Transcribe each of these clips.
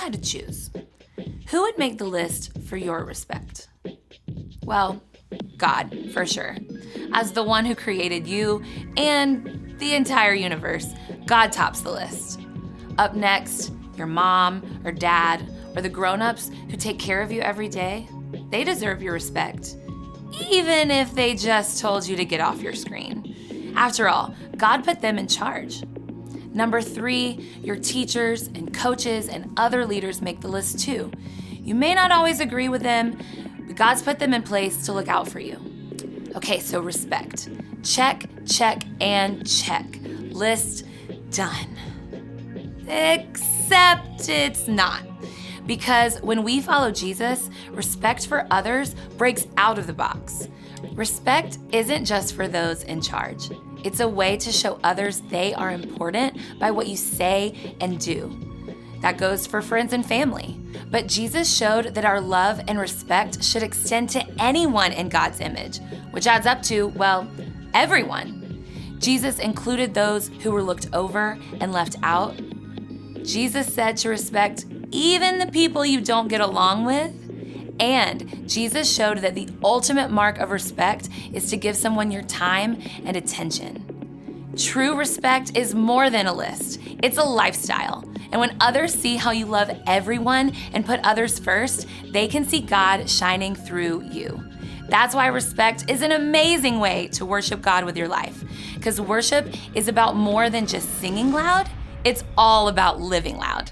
had to choose, who would make the list for your respect? Well, God, for sure. As the one who created you and the entire universe, God tops the list. Up next, your mom or dad or the grown-ups who take care of you every day, they deserve your respect, even if they just told you to get off your screen. After all, God put them in charge. Number 3, your teachers and coaches and other leaders make the list too. You may not always agree with them, but God's put them in place to look out for you. Okay, so respect. Check, check, and check. List done. Except it's not. Because when we follow Jesus, respect for others breaks out of the box. Respect isn't just for those in charge. It's a way to show others they are important by what you say and do. That goes for friends and family. But Jesus showed that our love and respect should extend to anyone in God's image, which adds up to, well, everyone. Jesus included those who were looked over and left out. Jesus said to respect even the people you don't get along with. And Jesus showed that the ultimate mark of respect is to give someone your time and attention. True respect is more than a list. It's a lifestyle. And when others see how you love everyone and put others first, they can see God shining through you. That's why respect is an amazing way to worship God with your life. Because worship is about more than just singing loud. It's all about living loud.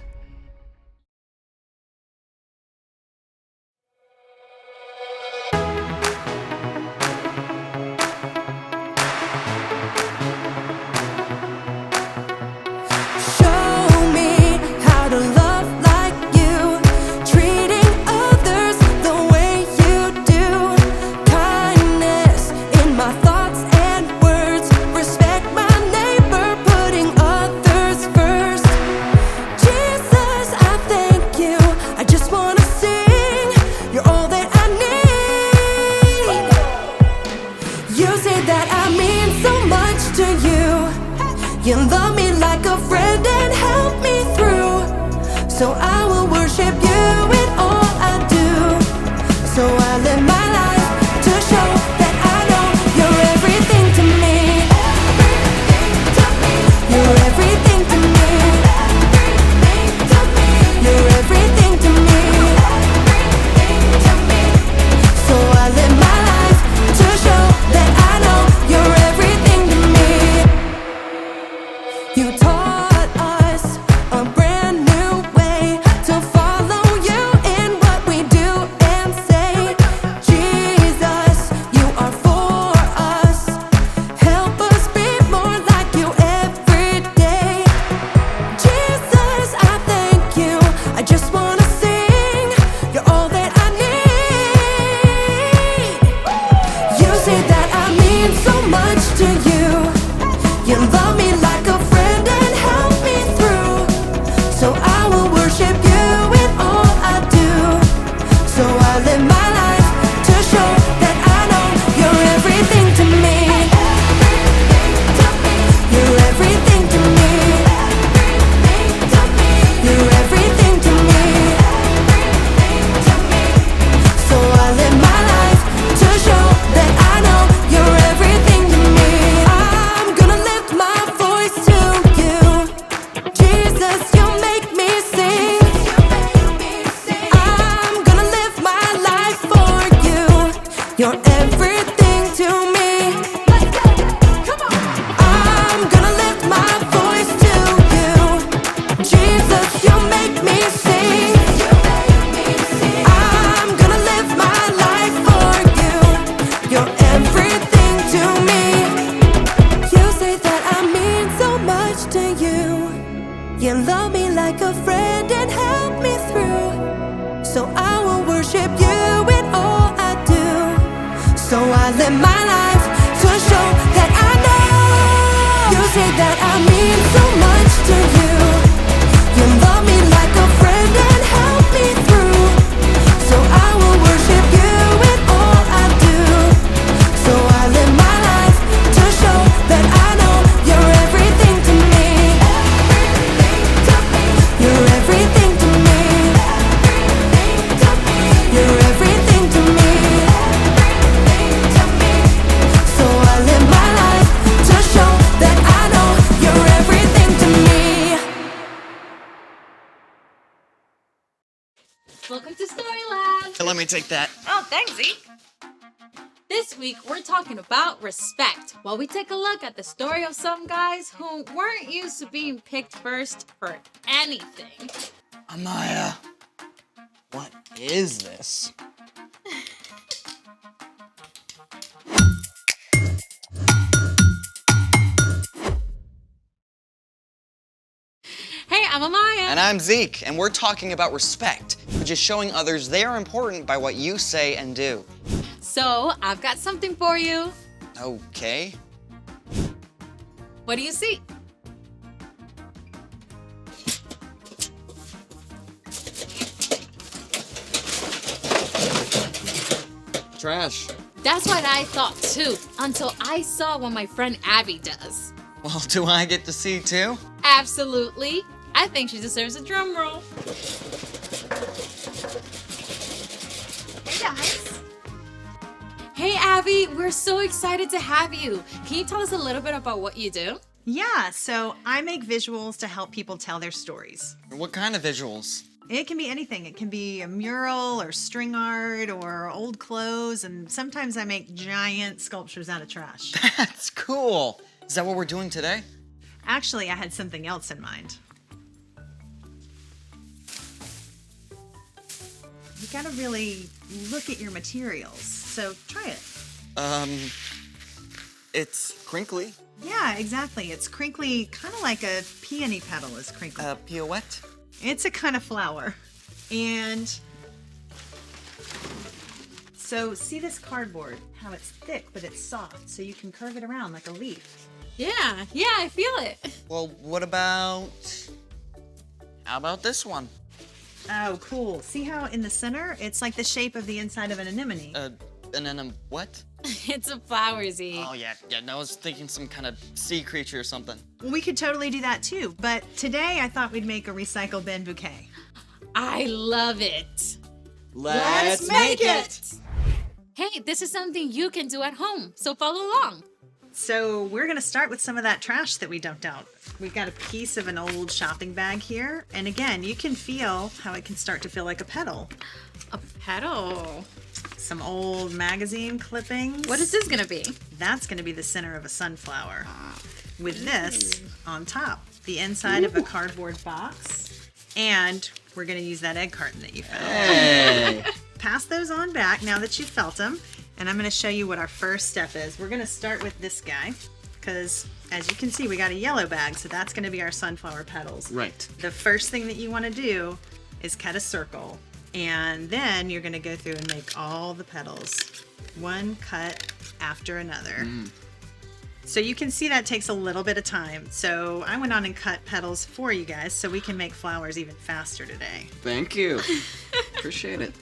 You love me like a friend and help me through. So I will worship you in all I do. So I live my life to show that I know you're everything to me. You're everything to me. You're everything to me. So I live my life to show that I know you're everything to me. You taught us a brand new way to follow you in what we do and say. Jesus, you are for us. Help us be more like you every day. Jesus, I thank you. I just want to sing. You're all that I need. You say that I mean so much to you. You love me like a friend and help me through. So I will worship you in all I do. So I live my life to show that I know you're everything to me. You're everything to me. You're everything to me. So I live my life to show that I know you're everything to me. I'm gonna lift my voice to you. Jesus, you make me sing. I'm gonna live my life for you. You're everything to me. I'm gonna lift my voice to you. Jesus, you make me sing. I'm gonna live my life for you. You're everything to me. You say that I mean so much to you. You love me like a friend and help me through. So I will worship you in all I do. So I live my life to show that I know. You say that I mean so much to you. You love me like a friend and help me through. So I will worship you in all I do. So I live my life to show that I know you're everything to me. You're everything to me. Welcome to Story Lab. Let me take that. Oh, thanks, Zeke. This week, we're talking about respect, while we take a look at the story of some guys who weren't used to being picked first for anything. Amaya, what is this? Hey, I'm Amaya. And I'm Zeke, and we're talking about respect, which is showing others they are important by what you say and do. So, I've got something for you. Okay. What do you see? Trash. That's what I thought too, until I saw what my friend Abby does. Well, do I get to see too? Absolutely. I think she deserves a drum roll. Hey guys. Hey Abby, we're so excited to have you. Can you tell us a little bit about what you do? Yeah, so I make visuals to help people tell their stories. What kind of visuals? It can be anything. It can be a mural or string art or old clothes, and sometimes I make giant sculptures out of trash. That's cool. Is that what we're doing today? Actually, I had something else in mind. You gotta really look at your materials, so try it. It's crinkly. Yeah, exactly. It's crinkly, kind of like a peony petal is crinkly. Pirouette? It's a kind of flower. And so see this cardboard, how it's thick, but it's soft, so you can curve it around like a leaf. Yeah, I feel it. Well, how about this one? Oh, cool. See how in the center, it's like the shape of the inside of an anemone. And then what? It's a flower, Z. Oh, yeah, no, I was thinking some kind of sea creature or something. We could totally do that too, but today I thought we'd make a recycle bin bouquet. I love it. Let's make it! Hey, this is something you can do at home, so follow along. So we're gonna start with some of that trash that we dumped out. We've got a piece of an old shopping bag here, and again, you can feel how it can start to feel like a petal. A petal. Some old magazine clippings. What is this gonna be? That's gonna be the center of a sunflower. With this on top, the inside of a cardboard box, and we're gonna use that egg carton that you found. Hey! Pass those on back now that you've felt them, and I'm gonna show you what our first step is. We're gonna start with this guy, because as you can see, we got a yellow bag, so that's gonna be our sunflower petals. Right. The first thing that you wanna do is cut a circle, and then you're gonna go through and make all the petals, one cut after another. So you can see that takes a little bit of time. So I went on and cut petals for you guys so we can make flowers even faster today. Thank you. Appreciate it.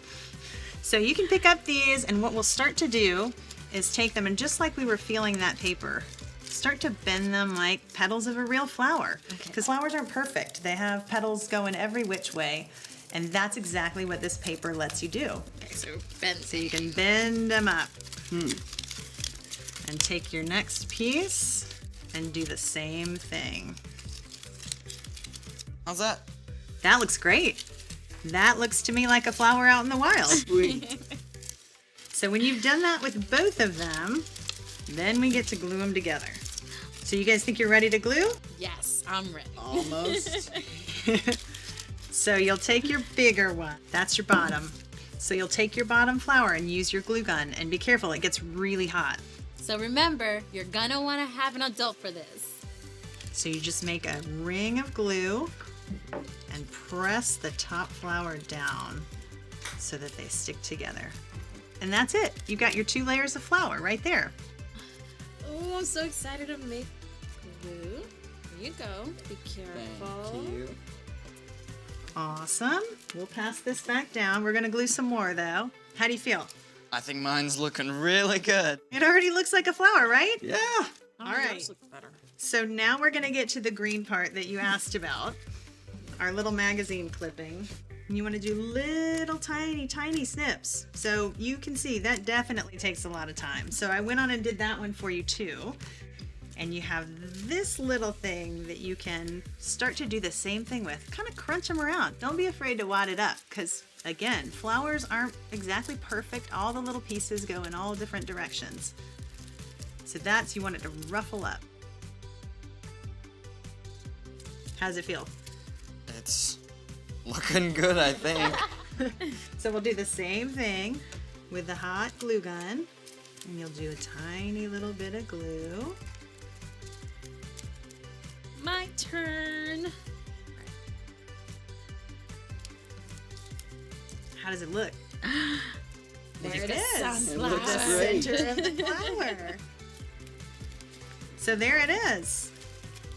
So you can pick up these, and what we'll start to do is take them, and just like we were feeling that paper, start to bend them like petals of a real flower. Because flowers aren't perfect. They have petals going every which way, and that's exactly what this paper lets you do. Okay, so bend. So you can bend them up. And take your next piece and do the same thing. How's that? That looks great. That looks to me like a flower out in the wild. Sweet. So when you've done that with both of them, then we get to glue them together. So you guys think you're ready to glue? Yes, I'm ready. Almost. So you'll take your bigger one. That's your bottom. So you'll take your bottom flower and use your glue gun, and be careful, it gets really hot. So remember, you're gonna wanna have an adult for this. So you just make a ring of glue and press the top flower down so that they stick together. And that's it. You got your 2 layers of flour right there. Oh, I'm so excited to make glue. Here you go. Be careful. Thank you. Awesome. We'll pass this back down. We're gonna glue some more though. How do you feel? I think mine's looking really good. It already looks like a flower, right? Yeah. All right. So now we're gonna get to the green part that you asked about. Our little magazine clipping. And you wanna do little tiny snips. So you can see that definitely takes a lot of time. So I went on and did that one for you too. And you have this little thing that you can start to do the same thing with. Kind of crunch them around. Don't be afraid to wad it up, because Again, flowers aren't exactly perfect. All the little pieces go in all different directions. So you want it to ruffle up. How's it feel? It's looking good, I think. So we'll do the same thing with the hot glue gun. And you'll do a tiny little bit of glue. My turn. How does it look? There it The is. sunflower. The center of the flower. So there it is.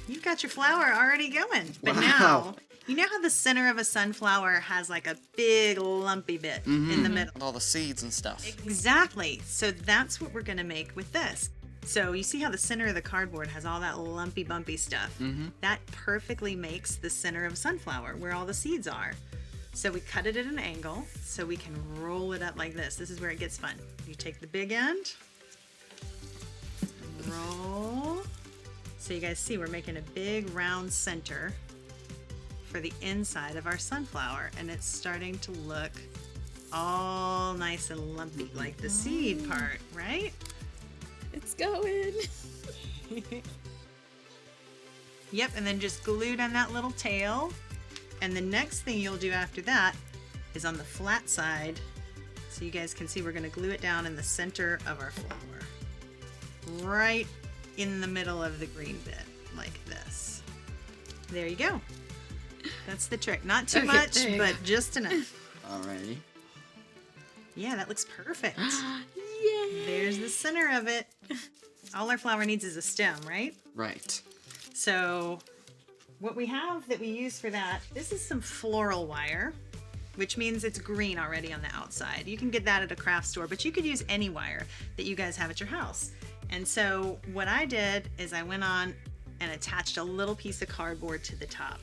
You've got your flower already going. But Wow. now, you know how the center of a sunflower has like a big lumpy bit in the middle? With all the seeds and stuff. Exactly. So that's what we're going to make with this. So you see how the center of the cardboard has all that lumpy bumpy stuff? That perfectly makes the center of a sunflower where all the seeds are. So we cut it at an angle so we can roll it up like this. This is where it gets fun. You take the big end, roll. So you guys see we're making a big round center for the inside of our sunflower, and it's starting to look all nice and lumpy like the seed part, right? It's going. Yep, and then just glue down that little tail. And the next thing you'll do after that is on the flat side. So you guys can see we're gonna glue it down in the center of our flower. Right in the middle of the green bit, like this. There you go. That's the trick. Not too Okay, much, there you but just enough. Alrighty. Yeah, that looks perfect. Yay. There's the center of it. All our flower needs is a stem, right? Right. So what we have that we use for that, this is some floral wire, which means it's green already on the outside. You can get that at a craft store, but you could use any wire that you guys have at your house. And so what I did is I went on and attached a little piece of cardboard to the top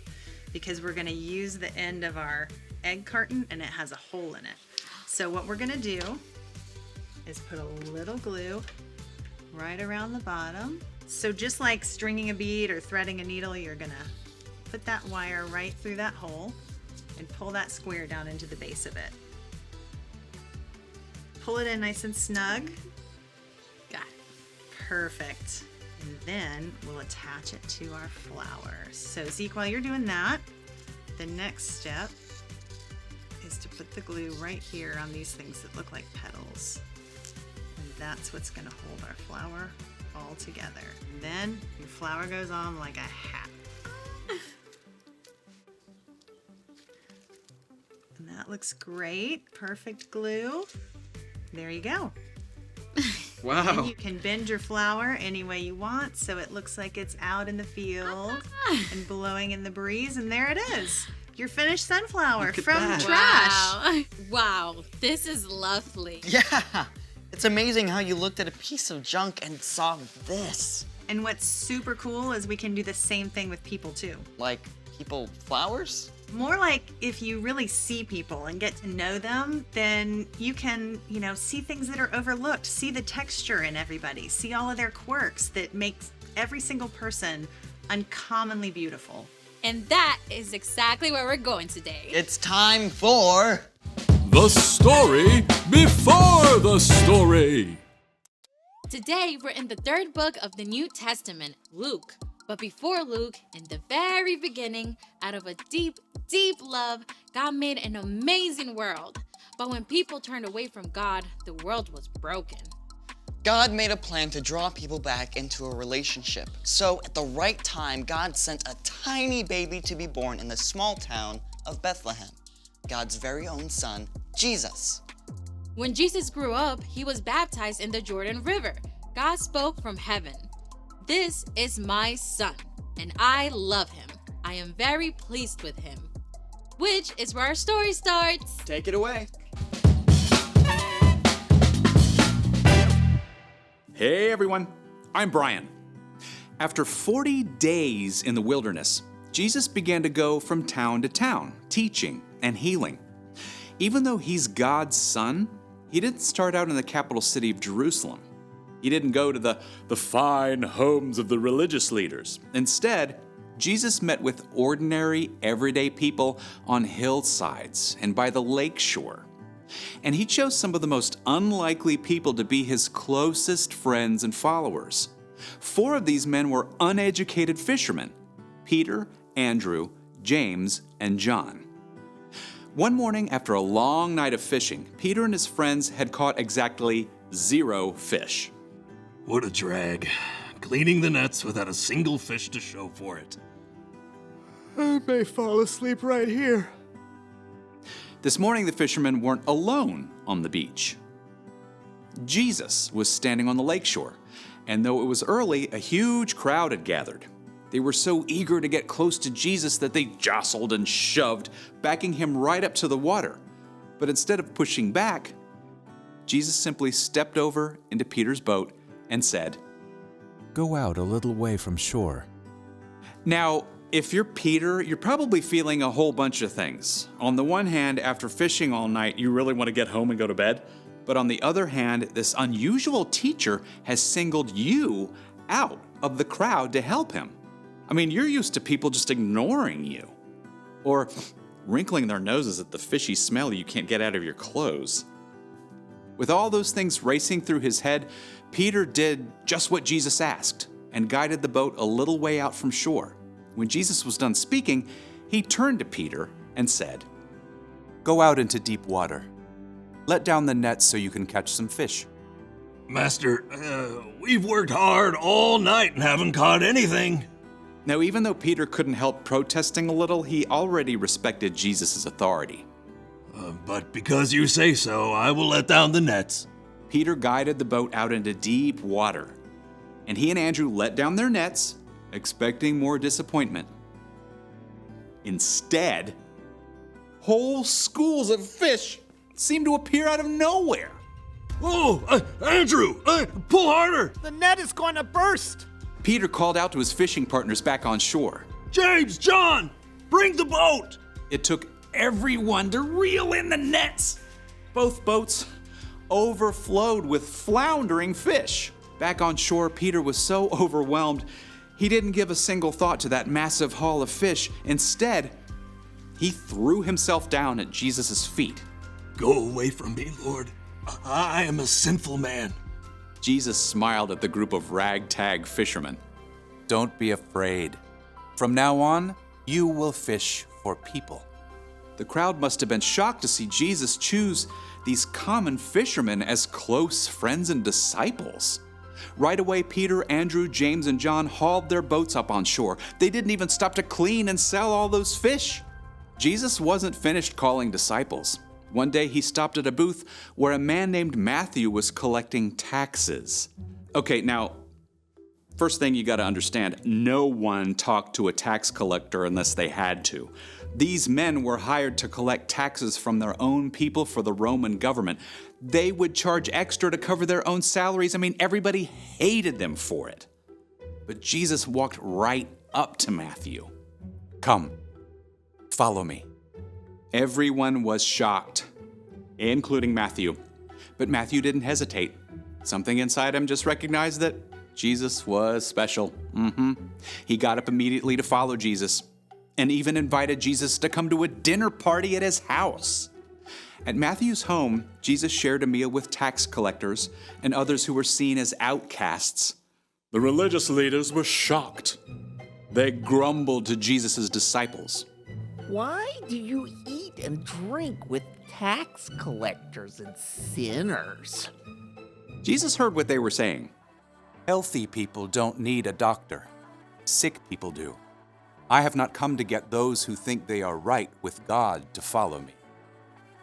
because we're gonna use the end of our egg carton and it has a hole in it. So what we're gonna do is put a little glue right around the bottom. So just like stringing a bead or threading a needle, you're gonna put that wire right through that hole and pull that square down into the base of it. Pull it in nice and snug. Got it. Perfect. And then we'll attach it to our flower. So Zeke, while you're doing that, the next step is to put the glue right here on these things that look like petals. And that's what's gonna hold our flower all together. And then your flower goes on like a hat. And that looks great. Perfect glue. There you go. Wow. And you can bend your flower any way you want so it looks like it's out in the field and blowing in the breeze. And there it is. Your finished sunflower Look at from that. trash. Wow. Wow. This is lovely. Yeah! It's amazing how you looked at a piece of junk and saw this. And what's super cool is we can do the same thing with people too. Like, people flowers? More like if you really see people and get to know them, then you can, see things that are overlooked, see the texture in everybody, see all of their quirks that makes every single person uncommonly beautiful. And that is exactly where we're going today. It's time for... The story before the story. Today, we're in the third book of the New Testament, Luke. But before Luke, in the very beginning, out of a deep, deep love, God made an amazing world. But when people turned away from God, the world was broken. God made a plan to draw people back into a relationship. So, at the right time, God sent a tiny baby to be born in the small town of Bethlehem. God's very own son, Jesus. When Jesus grew up, he was baptized in the Jordan River. God spoke from heaven. This is my son, and I love him. I am very pleased with him. Which is where our story starts. Take it away. Hey everyone, I'm Brian. After 40 days in the wilderness, Jesus began to go from town to town, teaching and healing. Even though he's God's son, he didn't start out in the capital city of Jerusalem. He didn't go to the fine homes of the religious leaders. Instead, Jesus met with ordinary, everyday people on hillsides and by the lake shore. And he chose some of the most unlikely people to be his closest friends and followers. 4 of these men were uneducated fishermen: Peter, Andrew, James, and John. One morning, after a long night of fishing, Peter and his friends had caught exactly 0 fish. What a drag. Cleaning the nets without a single fish to show for it. I may fall asleep right here. This morning, the fishermen weren't alone on the beach. Jesus was standing on the lakeshore, and though it was early, a huge crowd had gathered. They were so eager to get close to Jesus that they jostled and shoved, backing him right up to the water. But instead of pushing back, Jesus simply stepped over into Peter's boat and said, Go out a little way from shore. Now, if you're Peter, you're probably feeling a whole bunch of things. On the one hand, after fishing all night, you really want to get home and go to bed. But on the other hand, this unusual teacher has singled you out of the crowd to help him. I mean, you're used to people just ignoring you, or wrinkling their noses at the fishy smell you can't get out of your clothes. With all those things racing through his head, Peter did just what Jesus asked and guided the boat a little way out from shore. When Jesus was done speaking, he turned to Peter and said, Go out into deep water. Let down the nets so you can catch some fish. Master, we've worked hard all night and haven't caught anything. Now, even though Peter couldn't help protesting a little, he already respected Jesus' authority. But because you say so, I will let down the nets. Peter guided the boat out into deep water, and he and Andrew let down their nets, expecting more disappointment. Instead, whole schools of fish seemed to appear out of nowhere. Oh, Andrew, pull harder! The net is going to burst! Peter called out to his fishing partners back on shore. James, John, bring the boat! It took everyone to reel in the nets. Both boats overflowed with floundering fish. Back on shore, Peter was so overwhelmed, he didn't give a single thought to that massive haul of fish. Instead, he threw himself down at Jesus' feet. Go away from me, Lord. I am a sinful man. Jesus smiled at the group of ragtag fishermen. Don't be afraid. From now on, you will fish for people. The crowd must have been shocked to see Jesus choose these common fishermen as close friends and disciples. Right away, Peter, Andrew, James, and John hauled their boats up on shore. They didn't even stop to clean and sell all those fish. Jesus wasn't finished calling disciples. One day he stopped at a booth where a man named Matthew was collecting taxes. Okay, now, first thing you gotta understand, no one talked to a tax collector unless they had to. These men were hired to collect taxes from their own people for the Roman government. They would charge extra to cover their own salaries. I mean, everybody hated them for it. But Jesus walked right up to Matthew. Come, follow me. Everyone was shocked, including Matthew. But Matthew didn't hesitate. Something inside him just recognized that Jesus was special. He got up immediately to follow Jesus, and even invited Jesus to come to a dinner party at his house. At Matthew's home, Jesus shared a meal with tax collectors and others who were seen as outcasts. The religious leaders were shocked. They grumbled to Jesus' disciples. Why do you eat and drink with tax collectors and sinners? Jesus heard what they were saying. Healthy people don't need a doctor. Sick people do. I have not come to get those who think they are right with God to follow me.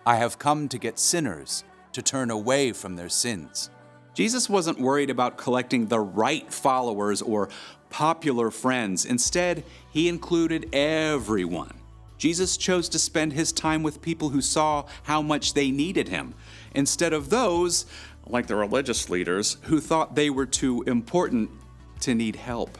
I have come to get sinners to turn away from their sins. Jesus wasn't worried about collecting the right followers or popular friends. Instead, he included everyone. Jesus chose to spend his time with people who saw how much they needed him, instead of those, like the religious leaders, who thought they were too important to need help.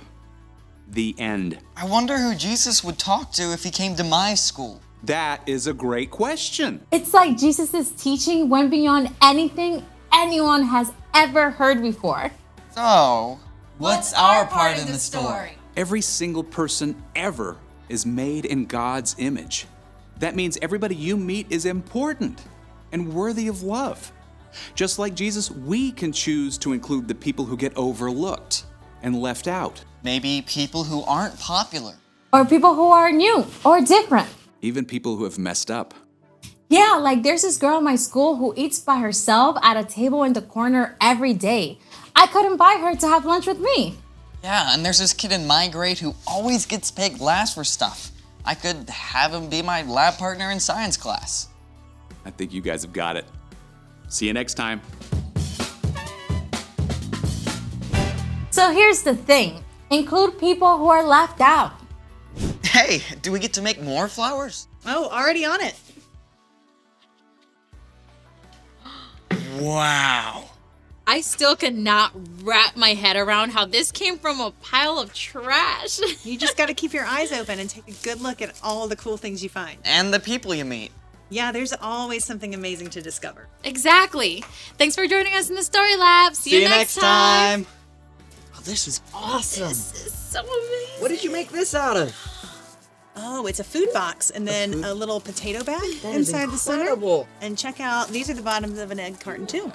The end. I wonder who Jesus would talk to if he came to my school. That is a great question. It's like Jesus' teaching went beyond anything anyone has ever heard before. So, what's our part in the story? Every single person ever is made in God's image. That means everybody you meet is important and worthy of love. Just like Jesus, we can choose to include the people who get overlooked and left out. Maybe people who aren't popular. Or people who are new or different. Even people who have messed up. Yeah, like there's this girl in my school who eats by herself at a table in the corner every day. I could invite her to have lunch with me. Yeah, and there's this kid in my grade who always gets picked last for stuff. I could have him be my lab partner in science class. I think you guys have got it. See you next time. So here's the thing. Include people who are left out. Hey, do we get to make more flowers? Oh, already on it. Wow. I still cannot wrap my head around how this came from a pile of trash. You just got to keep your eyes open and take a good look at all the cool things you find. And the people you meet. Yeah, there's always something amazing to discover. Exactly. Thanks for joining us in the Story Lab. See you next time. Oh, this is awesome. This is so amazing. What did you make this out of? Oh, it's a food box and then a little potato bag That is inside the center. incredible. And check out, these are the bottoms of an egg carton too.